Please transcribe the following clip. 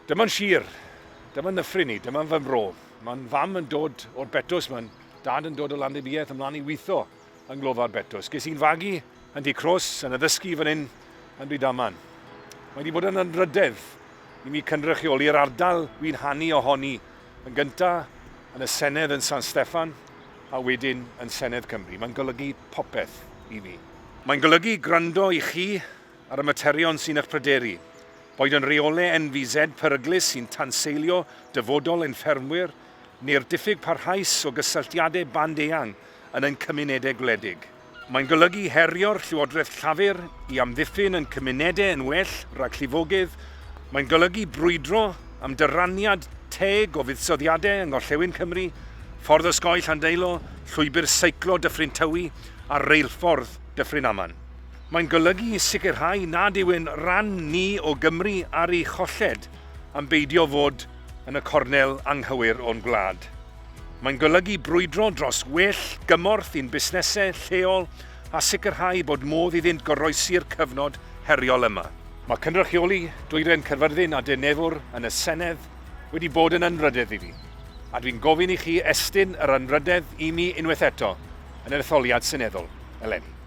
Dyma'n sir, dyma'n nyffryn ni, dyma'n fy mro. Mae'n fam yn dod o'r Betws, mae'n dad yn dod o Landdebiaeth ymlaen i weithio yng nglofa'r Betws. Ges i'n fagu yn Dicros, yn addysgu fan hyn yn Rydaman. Mae wedi bod yn anrydedd i mi cynrychioli'r ardal wy'n hannu ohoni yn gyntaf yn y Senedd yn San Steffan a wedyn yn Senedd Cymru. Mae'n golygu popeth i fi. Mae'n golygu gwrando i chi ar y materion sy'n eich pryderu, boed yn reolau NVZ peryglus sy'n tanseilio dyfodol ein ffermwyr, neu'r diffyg parhaus o gysylltiadau band-eang yn ein cymunedau gwledig. Mae'n golygu herio'r Llywodraeth Llafur i amddiffyn yn cymunedau yn well rhag llifogydd. Mae'n golygu brwydro am dyraniad teg o fuddsoddiadau yng Ngorllewin Cymru, ffordd osgoi Llandeilo, llwybr seiclo Dyffryn Tywi a reilffordd Dyffryn Aman. Mae'n golygu sicrhau nad yw yn ran ni o Gymru ar ei cholled am beidio fod yn y cornel anghywir o'n gwlad. Mae'n golygu brwydro dros well gymorth i'n busnesau lleol a sicrhau bod modd iddynt goroesi'r cyfnod heriol yma. Mae cynrychioli Dwyrain Caerfyrddin a Dinefwr yn y Senedd wedi bod yn anrydedd i fi. A dwi'n gofyn i chi estyn yr anrydedd i mi unwaith eto yn yr etholiad seneddol eleni.